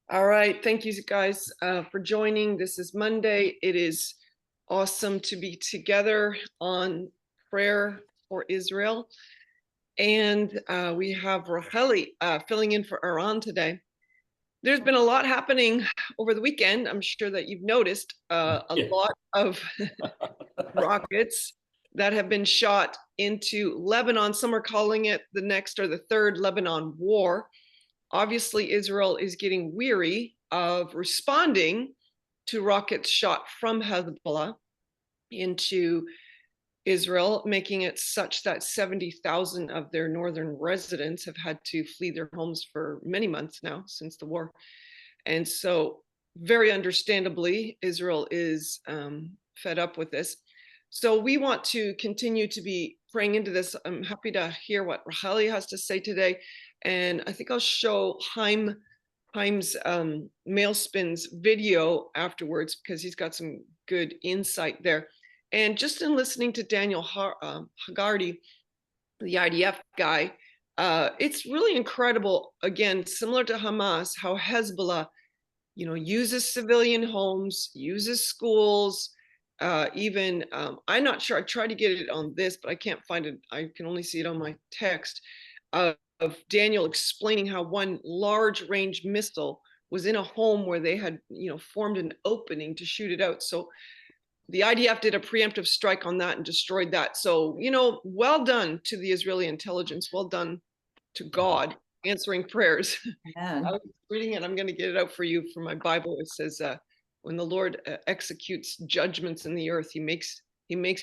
All right. Thank you guys for joining. This is Monday. It is awesome to be together on prayer for Israel. And we have Rachely filling in for Iran today. There's been a lot happening over the weekend. I'm sure that you've noticed a lot of rockets that have been shot into Lebanon. Some are calling it the next or the third Lebanon war. Obviously, Israel is getting weary of responding to rockets shot from Hezbollah into Israel, making it such that 70,000 of their northern residents have had to flee their homes for many months now since the war. And so, very understandably, Israel is fed up with this. So we want to continue to be praying into this. I'm happy to hear what Rachely has to say today. And I think I'll show Haim's Mail Spins video afterwards because he's got some good insight there. And just in listening to Daniel Hagarty, the IDF guy, it's really incredible, again, similar to Hamas, how Hezbollah, uses civilian homes, uses schools, even, I'm not sure, I tried to get it on this, but I can't find it. I can only see it on my text of Daniel explaining how one large range missile was in a home where they had, formed an opening to shoot it out. So the IDF did a preemptive strike on that and destroyed that. So, well done to the Israeli intelligence. Well done to God answering prayers. I was reading it. I'm going to get it out for you from my Bible. It says, when the Lord executes judgments in the earth, he makes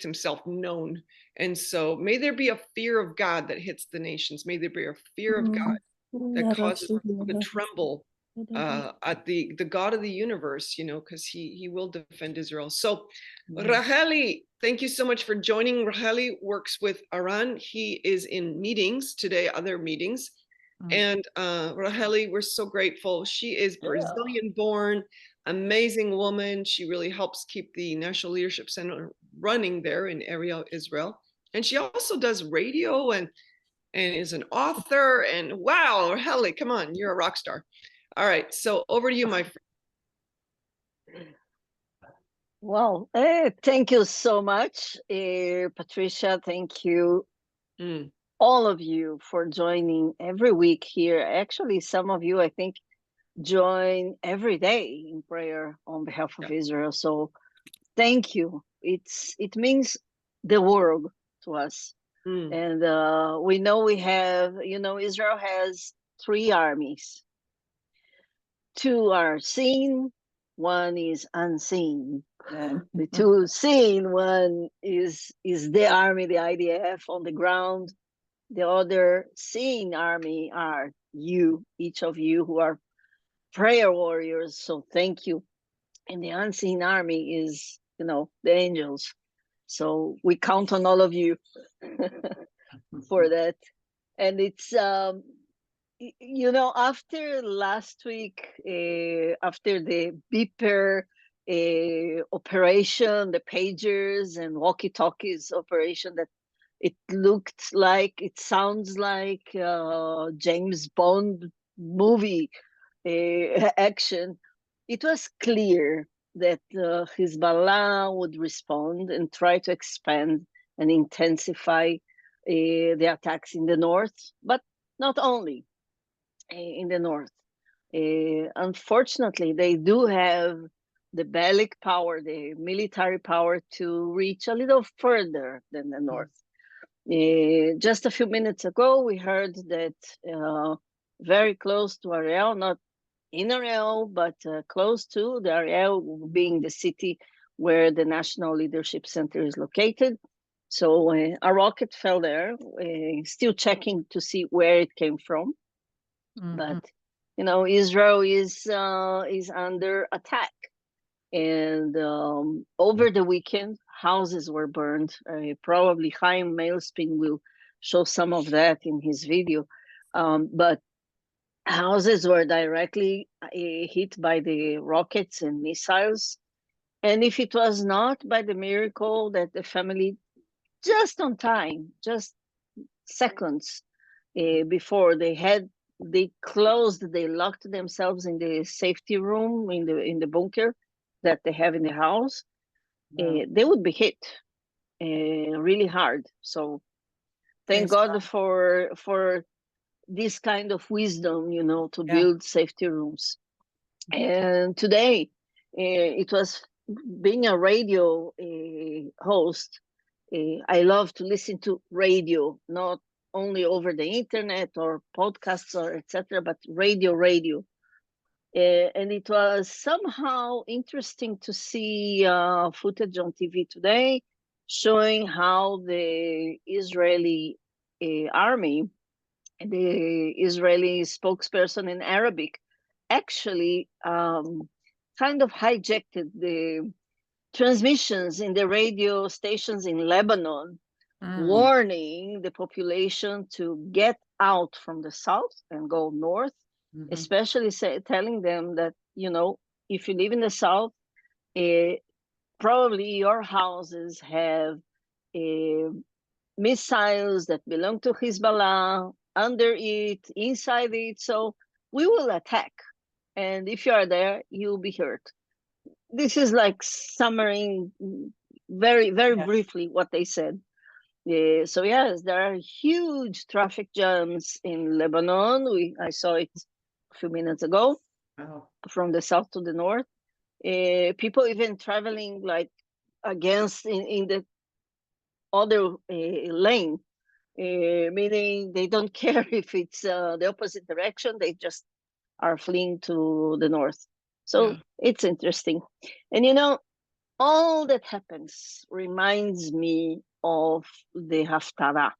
himself known. And so may there be a fear of God that hits the nations. May there be a fear of God that causes us to tremble at the God of the universe, because he will defend Israel. So Rachely, thank you so much for joining. Rachely works with Aran. He is in meetings today, other meetings. And Rachely, we're so grateful. She is Brazilian born, amazing woman. She really helps keep the National Leadership Center running there in Ariel, Israel. And she also does radio and is an author. And wow, Rachely, come on, you're a rock star. All right, so over to you, my friend. Well, thank you so much, Patricia. Thank you, all of you, for joining every week here. Actually, some of you, I think, join every day in prayer on behalf of Israel. So thank you. It means the world to us. And we know we have, Israel has 3 armies. 2 are seen, 1 is unseen. The 2 seen, 1 is the army, the IDF on the ground. The other seen army are you, each of you who are prayer warriors. So thank you. And the unseen army is, the angels. So we count on all of you for that. And it's after last week, after the beeper operation, the pagers and walkie-talkies operation, that it sounds like James Bond movie action, it was clear that Hezbollah would respond and try to expand and intensify the attacks in the north, but not only in the north. Unfortunately, they do have the bellic power, the military power, to reach a little further than the north. Just a few minutes ago, we heard that very close to Ariel, not in Ariel, but close to the Ariel being the city where the National Leadership Center is located. So a rocket fell there, still checking to see where it came from. But Israel is under attack, and over the weekend, houses were burned. Probably Chaim Mailspin will show some of that in his video. But houses were directly hit by the rockets and missiles. And if it was not by the miracle that the family, just on time, just seconds before, they had they locked themselves in the safety room in the bunker that they have in the house, they would be hit really hard. So thank Thanks God for this kind of wisdom, to Yeah. build safety rooms. And today, it was being a radio host. I love to listen to radio, not only over the internet or podcasts or etc., but radio. And it was somehow interesting to see footage on TV today showing how the Israeli army, the Israeli spokesperson in Arabic, actually kind of hijacked the transmissions in the radio stations in Lebanon, warning the population to get out from the south and go north, especially telling them that, if you live in the south, probably your houses have missiles that belong to Hezbollah under it, inside it. So we will attack. And if you are there, you'll be hurt. This is like summarizing very, very briefly what they said. So yes, there are huge traffic jams in Lebanon. I saw it a few minutes ago. From the south to the north. People even traveling like against in the other lane, meaning they don't care if it's the opposite direction. They just are fleeing to the north. So it's interesting. And all that happens reminds me of the Haftarah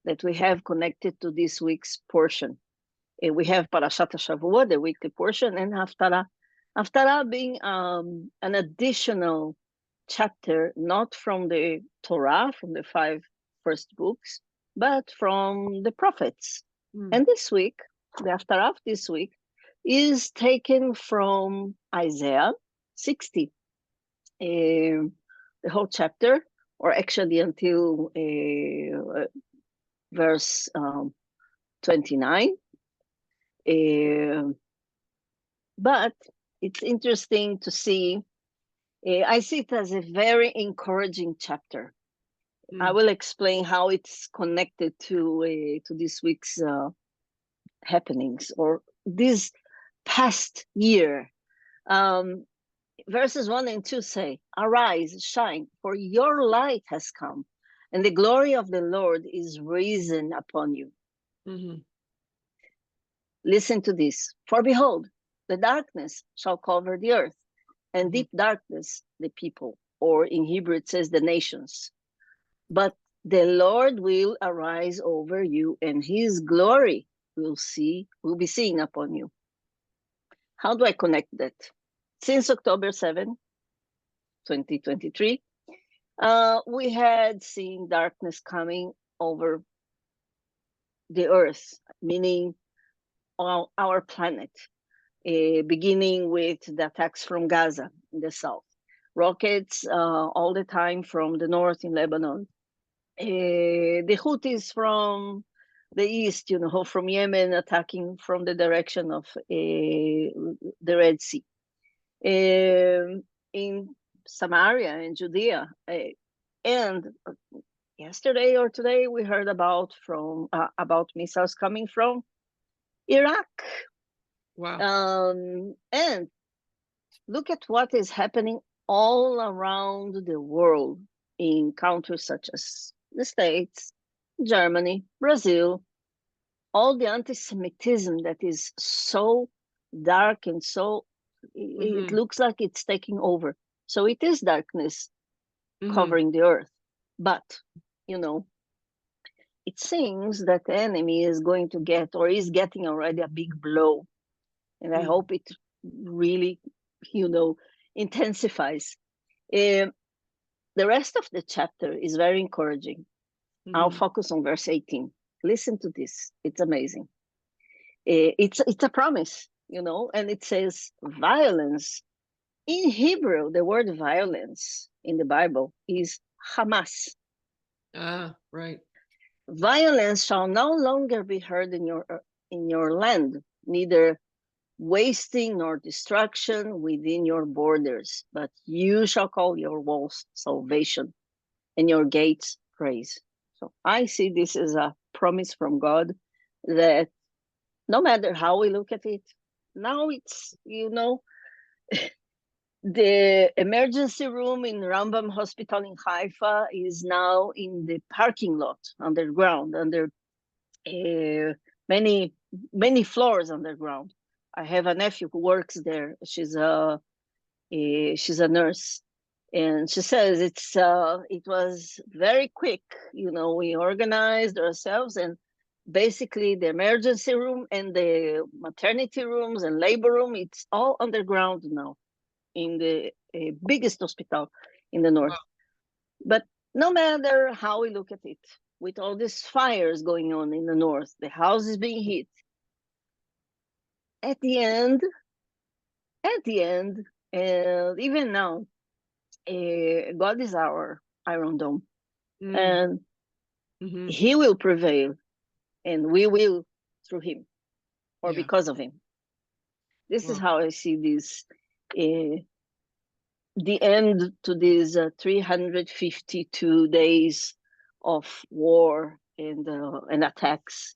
that we have connected to this week's portion. We have Parashat Shavua, the weekly portion, and Haftarah. Haftarah being an additional chapter, not from the Torah, from the 5 first books, but from the prophets. And this week, the Haftarah of this week is taken from Isaiah 60, the whole chapter, or actually until verse 29. But it's interesting to see. I see it as a very encouraging chapter. I will explain how it's connected to this week's happenings or this past year. Verses 1 and 2 say, "Arise, shine, for your light has come, and the glory of the Lord is risen upon you." Listen to this. "For behold, the darkness shall cover the earth, and deep darkness the people," or in Hebrew it says the nations. "But the Lord will arise over you, and his glory will be seen upon you." How do I connect that? Since October 7, 2023, we had seen darkness coming over the earth, meaning our planet, beginning with the attacks from Gaza in the south, rockets all the time from the north in Lebanon, the Houthis from the east, from Yemen, attacking from the direction of the Red Sea, in Samaria and Judea, and yesterday or today we heard about missiles coming from Iraq. Wow. And look at what is happening all around the world in countries such as the States, Germany, Brazil, all the anti-Semitism that is so dark and so it looks like it's taking over. So it is darkness covering the earth. But, it seems that the enemy is going to get, or is getting already, a big blow. And I hope it really, intensifies. The rest of the chapter is very encouraging. I'll focus on verse 18. Listen to this. It's amazing. It's a promise, and it says violence. In Hebrew, the word violence in the Bible is Hamas. Right. Violence shall no longer be heard in in your land, neither wasting nor destruction within your borders, but you shall call your walls salvation and your gates praise. So I see this as a promise from God that no matter how we look at it, now it's, the emergency room in Rambam Hospital in Haifa is now in the parking lot underground, under many, many floors underground. I have a nephew who works there. She's a nurse, and she says it was very quick. We organized ourselves, and basically the emergency room and the maternity rooms and labor room, it's all underground now in the biggest hospital in the north. But no matter how we look at it, with all these fires going on in the north, the house is being hit. At the end, and even now, God is our Iron Dome, and He will prevail, and we will through Him, or because of Him. This is how I see this, the end to these 352 days of war and attacks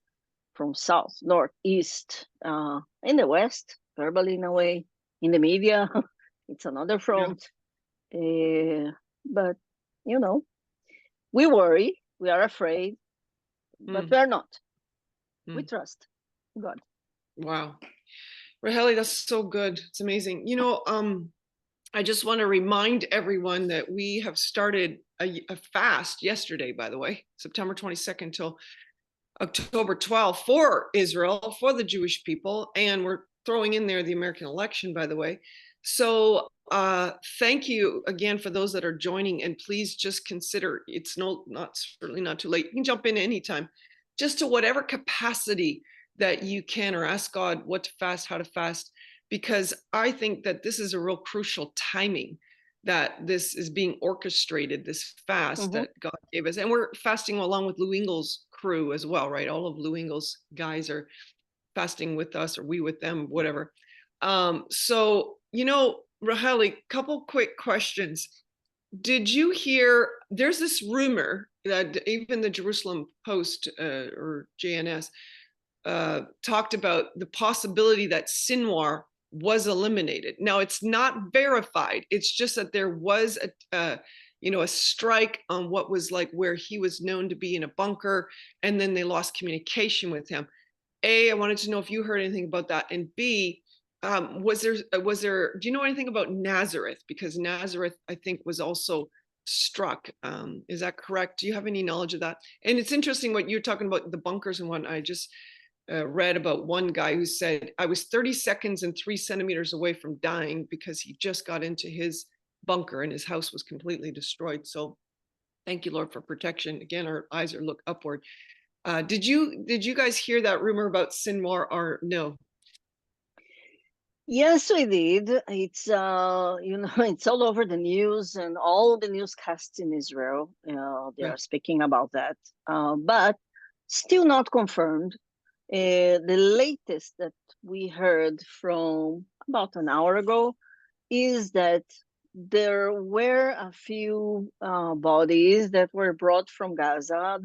from south, north, east, in the west, verbally in a way, in the media. It's another front. But, we worry, we are afraid, but we're not. We trust God. Wow. Rachely, that's so good. It's amazing. I just want to remind everyone that we have started a fast yesterday, by the way, September 22nd till October 12th for Israel, for the Jewish people. And we're throwing in there the American election, by the way. So thank you again for those that are joining. And please just consider, it's certainly not too late. You can jump in anytime, just to whatever capacity that you can, or ask God what to fast, how to fast, because I think that this is a real crucial timing that this is being orchestrated, this fast that God gave us. And we're fasting along with Lou Engel's crew as well, right? All of Lou Engel's guys are fasting with us, or we with them, whatever. So, Rachely, couple quick questions. Did you hear, there's this rumor that even the Jerusalem Post or JNS talked about the possibility that Sinwar was eliminated. Now, it's not verified. It's just that there was a strike on what was like where he was known to be in a bunker, and then they lost communication with him. A, I wanted to know if you heard anything about that, and B, was there? Do you know anything about Nazareth? Because Nazareth, I think, was also struck. Is that correct? Do you have any knowledge of that? And it's interesting what you're talking about, the bunkers and whatnot. I just read about one guy who said, I was 30 seconds and 3 centimeters away from dying because he just got into his bunker and his house was completely destroyed. So thank you, Lord, for protection. Again, our eyes are look upward. Did you guys hear that rumor about Sinwar, or no? Yes, we did. It's it's all over the news, and all the newscasts in Israel. They are speaking about that, but still not confirmed. The latest that we heard from about an hour ago is that there were a few bodies that were brought from Gaza.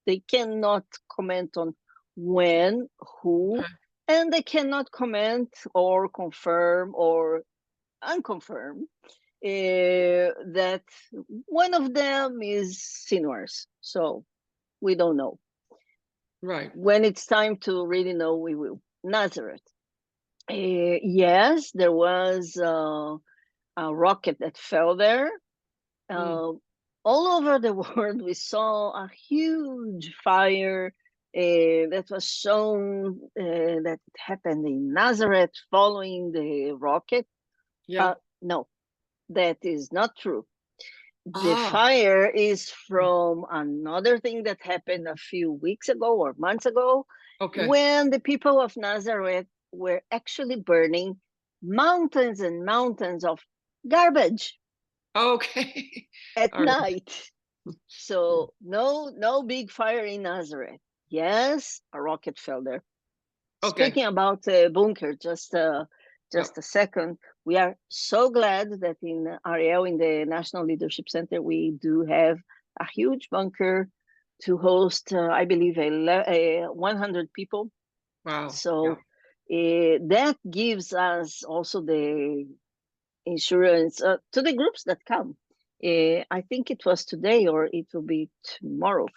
They cannot comment on when, who, and they cannot comment or confirm or unconfirm that one of them is Sinwar's. So we don't know. Right. When it's time to really know, we will. Nazareth. Yes, there was a rocket that fell there. All over the world, we saw a huge fire that was shown that it happened in Nazareth following the rocket. No, that is not true. The fire is from another thing that happened a few weeks ago or months ago, when the people of Nazareth were actually burning mountains and mountains of garbage. At night. So no big fire in Nazareth. Yes, a rocket fell there. Okay. Speaking about bunker, just a second. We are so glad that in Ariel, in the National Leadership Center, we do have a huge bunker to host, I believe, 100 people. Wow. So that gives us also the insurance to the groups that come. I think it was today or it will be tomorrow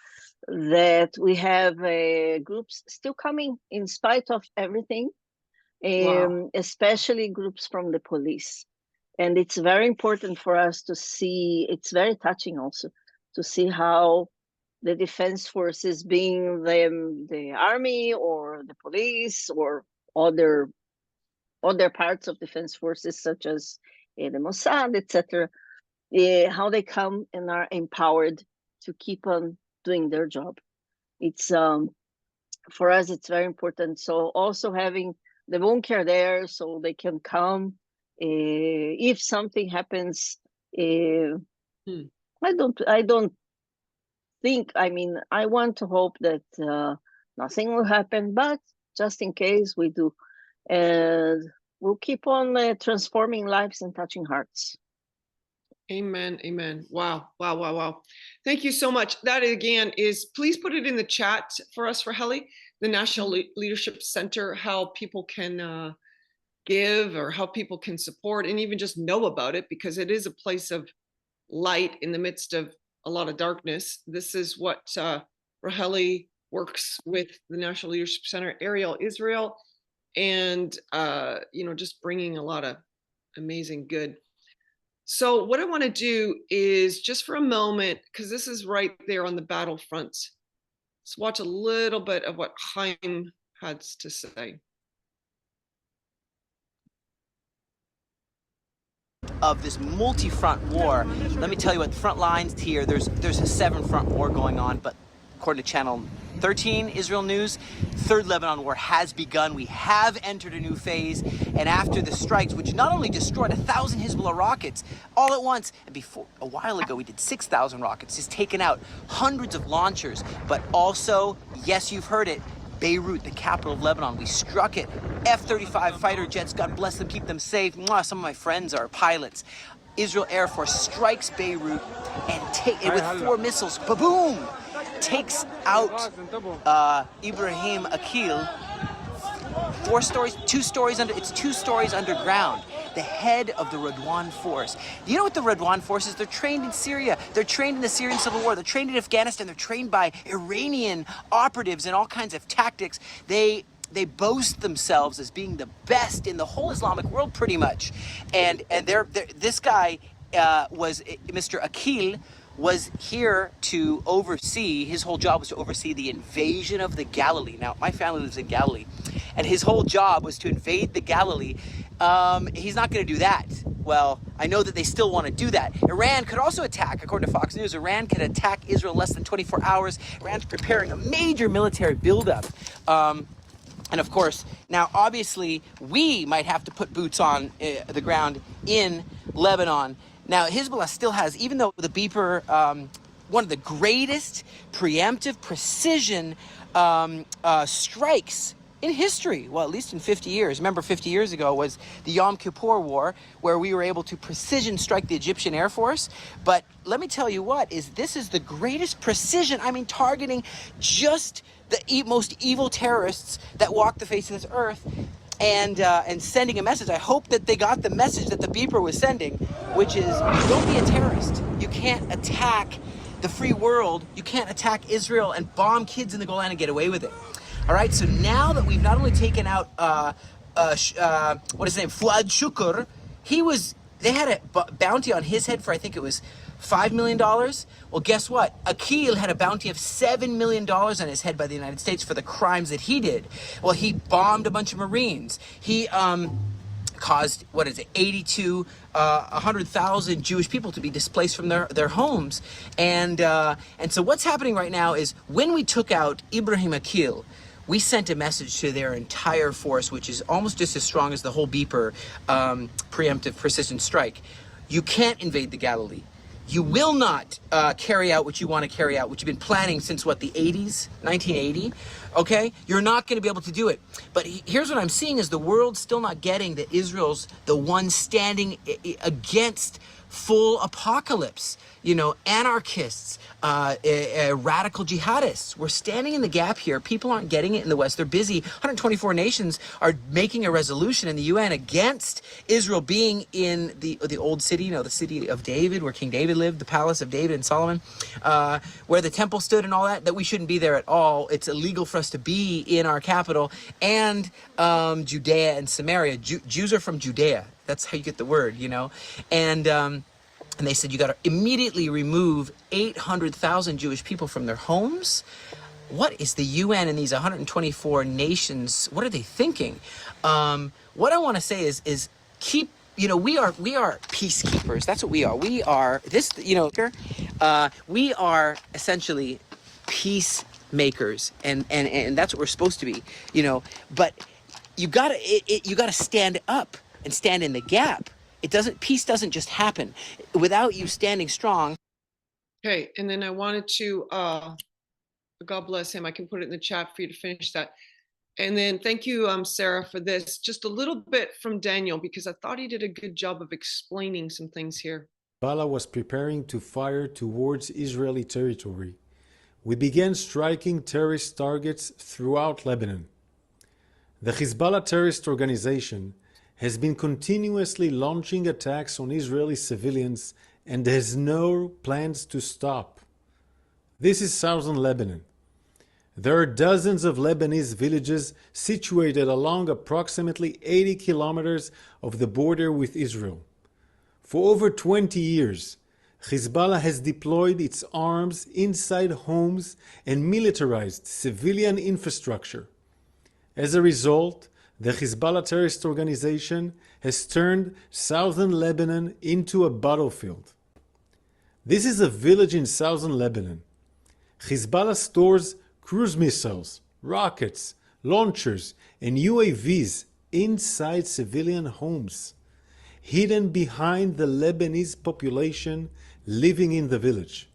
that we have groups still coming in spite of everything, Wow. especially groups from the police. And it's very important for us to see, it's very touching also, to see how the defense forces, being the army or the police or other parts of defense forces such as the Mossad, etc., how they come and are empowered to keep on doing their job. It's for us, it's very important. So also having the bunker there, so they can come if something happens. I don't think. I mean, I want to hope that nothing will happen, but just in case we do, and we'll keep on transforming lives and touching hearts. Amen. Amen. Wow. Wow. Wow. Wow. Thank you so much. That again is, please put it in the chat for us, Rachely, the National Leadership Center, how people can give or how people can support and even just know about it, because it is a place of light in the midst of a lot of darkness. This is what Rachely works with the National Leadership Center, Ariel, Israel, and just bringing a lot of amazing good. So what I want to do is just for a moment, because this is right there on the battlefront, let's watch a little bit of what Chaim has to say. Of this multi-front war. Let me tell you what the front lines here, there's a 7-front war going on, but according to Channel 13 Israel News, Third Lebanon War has begun. We have entered a new phase, and after the strikes, which not only destroyed 1,000 Hezbollah rockets all at once, and before a while ago we did 6,000 rockets, has taken out hundreds of launchers, but also, yes, you've heard it, Beirut, the capital of Lebanon, we struck it. F-35 fighter jets, God bless them, keep them safe. Mwah, some of my friends are pilots. Israel Air Force strikes Beirut and with 4 missiles, ba-boom, takes out Ibrahim Akil. 4 stories, 2 stories under, it's 2 stories underground. The head of the Radwan Force. Do you know what the Radwan Force is? They're trained in Syria. They're trained in the Syrian Civil War. They're trained in Afghanistan. They're trained by Iranian operatives in all kinds of tactics. They boast themselves as being the best in the whole Islamic world, pretty much. And this guy was Mr. Akil, was here to oversee, his whole job was to oversee the invasion of the Galilee. Now, my family lives in Galilee, and his whole job was to invade the Galilee. He's not going to do that. Well, I know that they still want to do that. Iran could also attack, according to Fox News. Iran could attack Israel in less than 24 hours. Iran's preparing a major military buildup. And of course, now obviously, we might have to put boots on the ground in Lebanon. Now, Hezbollah still has, even though the Beeper, one of the greatest preemptive precision strikes in history, well, at least in 50 years. Remember, 50 years ago was the Yom Kippur War, where we were able to precision strike the Egyptian Air Force. But let me tell you what, this is the greatest precision. I mean, targeting just the most evil terrorists that walk the face of this earth, and sending a message. I hope that they got the message that the beeper was sending, which is, don't be a terrorist. You can't attack the free world. You can't attack Israel and bomb kids in the Golan and get away with it. All right, so now that we've not only taken out, what is his name, Fuad Shukr, they had a bounty on his head for, I think it was $5 million. Well, guess what? Akil had a bounty of $7 million on his head by the United States for the crimes that he did. Well, he bombed a bunch of Marines. He caused, 100,000 Jewish people to be displaced from their homes. And so what's happening right now is, when we took out Ibrahim Akil, we sent a message to their entire force, which is almost just as strong as the whole beeper preemptive precision strike. You can't invade the Galilee. you will not carry out what you want to carry out, what you've been planning since what, the 80s, 1980, okay? You're not going to be able to do it. But here's what I'm seeing is the world's still not getting that Israel's the one standing against full apocalypse. You know, anarchists, radical jihadists. We're standing in the gap here. People aren't getting it in the West. They're busy. 124 nations are making a resolution in the UN against Israel being in the old city, you know, the city of David, where King David lived, the palace of David and Solomon, where the temple stood and all that we shouldn't be there at all. It's illegal for us to be in our capital. And Judea and Samaria. Jews are from Judea. That's how you get the word, you know. And they said you got to immediately remove 800,000 Jewish people from their homes. What is the UN and these 124 nations? What are they thinking? What I want to say is keep. You know, we are peacekeepers. That's what we are. We are this. You know, we are essentially peacemakers, and that's what we're supposed to be. You know, but you gotta stand up and stand in the gap. Peace doesn't just happen without you standing strong. Okay, and then I wanted to, God bless him, I can put it in the chat for you to finish that. And then thank you, Sarah, for this. Just a little bit from Daniel, because I thought he did a good job of explaining some things here. Hezbollah was preparing to fire towards Israeli territory. We began striking terrorist targets throughout Lebanon. The Hezbollah terrorist organization has been continuously launching attacks on Israeli civilians and has no plans to stop. This is southern Lebanon. There are dozens of Lebanese villages situated along approximately 80 kilometers of the border with Israel. For over 20 years, Hezbollah has deployed its arms inside homes and militarized civilian infrastructure. As a result, the Hezbollah terrorist organization has turned southern Lebanon into a battlefield. This is a village in southern Lebanon. Hezbollah stores cruise missiles, rockets, launchers, and UAVs inside civilian homes, hidden behind the Lebanese population living in the village.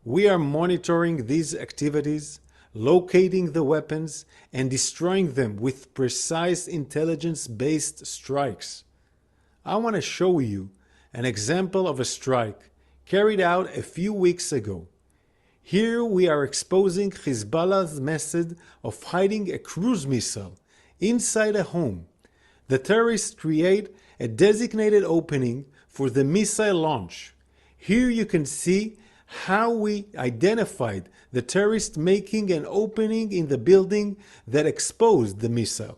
We are monitoring these activities, locating the weapons, and destroying them with precise intelligence-based strikes. I want to show you an example of a strike carried out a few weeks ago. Here we are exposing Hezbollah's method of hiding a cruise missile inside a home. The terrorists create a designated opening for the missile launch. Here you can see how we identified the terrorist making an opening in the building that exposed the missile.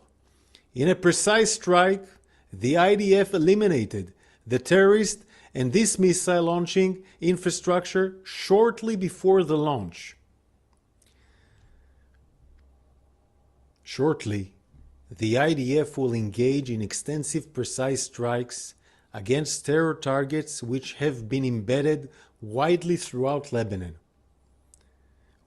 In a precise strike, the IDF eliminated the terrorist and this missile launching infrastructure shortly before the launch. Shortly, the IDF will engage in extensive precise strikes against terror targets which have been embedded widely throughout Lebanon.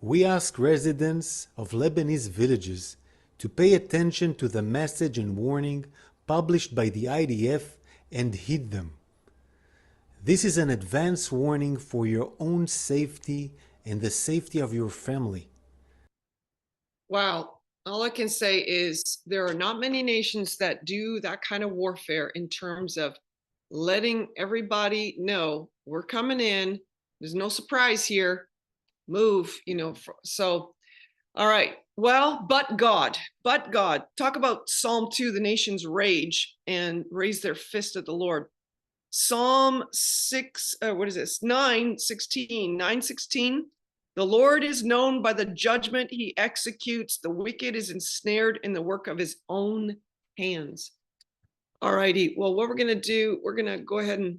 We ask residents of Lebanese villages to pay attention to the message and warning published by the IDF and heed them. This is an advance warning for your own safety and the safety of your family. Wow. All I can say is there are not many nations that do that kind of warfare in terms of letting everybody know we're coming in. There's no surprise here. Move, you know. So, all right. Well, but God. Talk about Psalm 2, the nations rage and raise their fist at the Lord. Psalm 6, 9:16. The Lord is known by the judgment he executes. The wicked is ensnared in the work of his own hands. All righty. Well, what we're going to do, we're going to go ahead and